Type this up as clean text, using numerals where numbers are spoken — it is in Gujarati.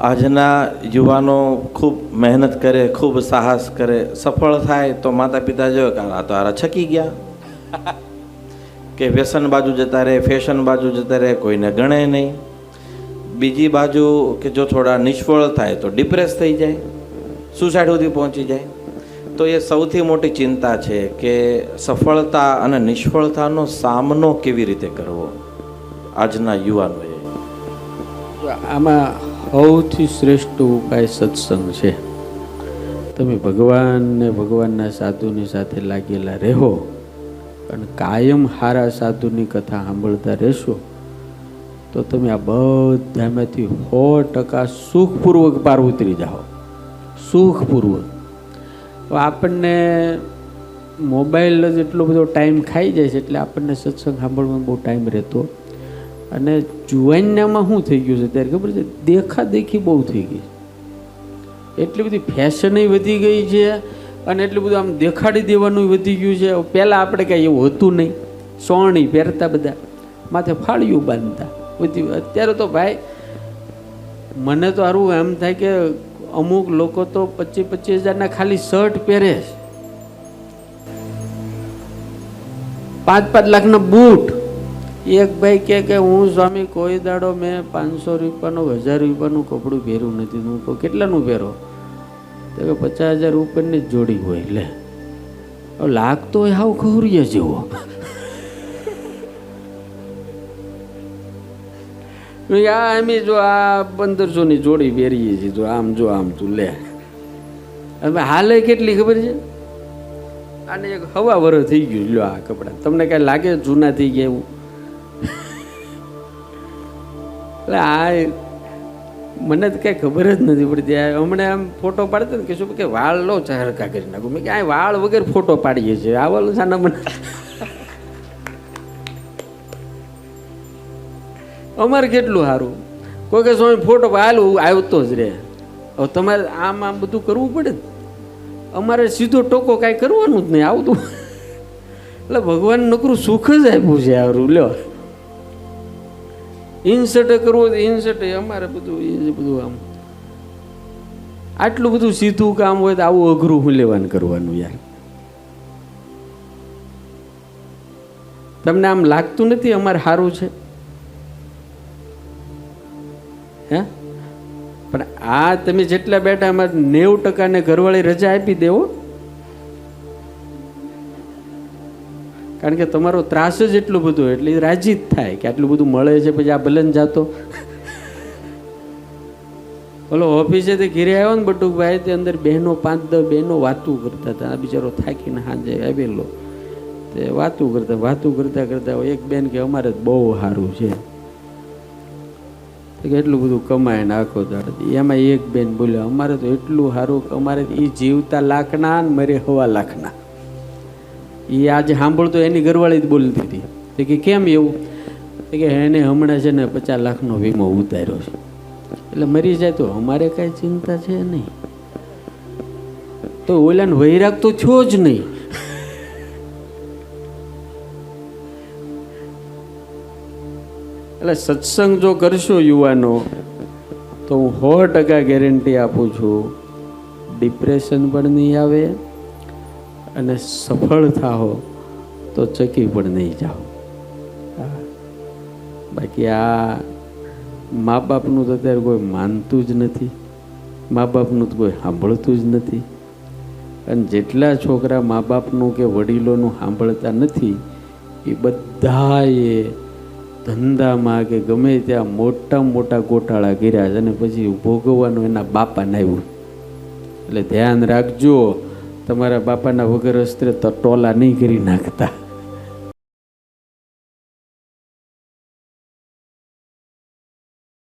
આજના યુવાનો ખૂબ મહેનત કરે, ખૂબ સાહસ કરે, સફળ થાય તો માતા પિતા જો કે આ તો આરા છકી ગયા, કે વ્યસન બાજુ જતા રહે, ફેશન બાજુ જતા રહે, કોઈને ગણે નહીં. બીજી બાજુ કે જો થોડા નિષ્ફળ થાય તો ડિપ્રેસ થઈ જાય, સુસાઇડ સુધી પહોંચી જાય. તો એ સૌથી મોટી ચિંતા છે કે સફળતા અને નિષ્ફળતાનો સામનો કેવી રીતે કરવો આજના યુવાનોએ. આમાં સૌથી શ્રેષ્ઠ ઉપાય સત્સંગ છે. તમે ભગવાનને ભગવાનના સાધુની સાથે લાગેલા રહો અને કાયમ સારા સાધુની કથા સાંભળતા રહેશો તો તમે આ બધામાંથી 100% સુખપૂર્વક પાર ઉતરી જાઓ. સુખપૂર્વક. આપણને મોબાઈલ જ એટલો બધો ટાઈમ ખાઈ જાય છે એટલે આપણને સત્સંગ સાંભળવાનો બહુ ટાઈમ રહેતો. અને જુવાનિયામાં શું થઈ ગયું છે ત્યારે ખબર છે, દેખાદેખી બહુ થઈ ગઈ. એટલી બધી ફેશનય વધી ગઈ છે અને એટલું બધું આમ દેખાડી દેવાનું વધી ગયું છે. પહેલાં આપણે કાંઈ એવું હતું નહીં. સોણી પહેરતા બધા, માથે ફાળિયું બાંધતા બધી. અત્યારે તો ભાઈ મને તો સારું એમ થાય કે અમુક લોકો તો 25-25 હજારના ખાલી શર્ટ પહેરે છે, 5-5 લાખના બૂટ. એક ભાઈ કે હું સ્વામી કોઈ દાડો મેં 500 રૂપિયાનું 1000 રૂપિયાનું કપડું પહેર્યું નથી. હું કહું કેટલાનું પહેરો? તો કે 50,000 ઉપરની જ જોડી હોય. લે લાગતો હોય હાવ ખવરીએ જેવો. અમે જો આ 1500ની જોડી પહેરીએ છીએ, જો આમ તું લે. હવે હાલે કેટલી ખબર છે? આને એક હવા વરસ થઈ ગયું. લો આ કપડા તમને કાંઈ લાગે જૂના થઈ ગયા એવું? એટલે આ મને તો કાંઈ ખબર જ નથી પડતી. હમણાં આમ ફોટો પાડતા ને કહેશું કે વાળ લો હરકા કરી નાખું. મેં કે આ વાળ વગર ફોટો પાડીએ છીએ, આવાલો સાના મને. અમારે કેટલું સારું. કોઈ કે સ્વામી ફોટો હાલું આવતો જ રહે. હવે તમારે આમ બધું કરવું પડે ને. અમારે સીધો ટોકો કાંઈ કરવાનું જ નહીં આવતું. એટલે ભગવાન નકરું સુખ જ આપ્યું છે આવરું. લ્યો ઇન્સર્ટ કરવું તો ઇન્સર્ટ અમારે બધું આમ આટલું બધું સીધું કામ હોય તો આવું અઘરું હું લેવાનું કરવાનું યાર. તમને આમ લાગતું નથી અમારે સારું છે? હે પણ આ તમે જેટલા બેઠા અમારે 90% ને ઘરવાળી રજા આપી દેવો. કારણ કે તમારો ત્રાસ જ એટલો બધો એટલે રાજી જ થાય કે આટલું બધું મળે છે, પછી આ ભલન જાતો. બોલો ઓફિસેથી ઘેરે આવ્યો ને બટુકભાઈ, તે અંદર બહેનો 5-10 બહેનો વાતું કરતા હતા. આ બિચારો થાકીને સાંજે આવેલો તે વાતું કરતા એક બેન કે અમારે જ બહુ સારું છે, એટલું બધું કમાય ને આખો દાડો. એમાં એક બેન બોલ્યા અમારે તો એટલું સારું કે અમારે એ જીવતા લાખના ને મરે 1.25 લાખના. એ આજે સાંભળતો એની ઘરવાળી જ બોલતી હતી. તો કે કેમ એવું? કે એને હમણાં છે ને 50 લાખનો વીમો ઉતાર્યો છે એટલે મરી જાય તો અમારે કાંઈ ચિંતા છે નહીં. તો ઓલાને વૈરાગ તો થયો જ નહીં. એટલે સત્સંગ જો કરશો યુવાનો તો હું 100% ગેરંટી આપું છું, ડિપ્રેશન પણ નહીં આવે અને સફળ થાઓ તો ચકી પણ નહીં જાઓ. બાકી આ મા બાપનું તો અત્યારે કોઈ માનતું જ નથી, મા બાપનું તો કોઈ સાંભળતું જ નથી. અને જેટલા છોકરા મા બાપનું કે વડીલોનું સાંભળતા નથી એ બધાએ ધંધામાં કે ગમે ત્યાં મોટા ગોટાળા કર્યા છે અને પછી ભોગવવાનું એના બાપાને આવ્યું. એટલે ધ્યાન રાખજો, તમારા બાપાના વગર અસ્ત્રે તો ટોલા નહીં કરી નાખતા.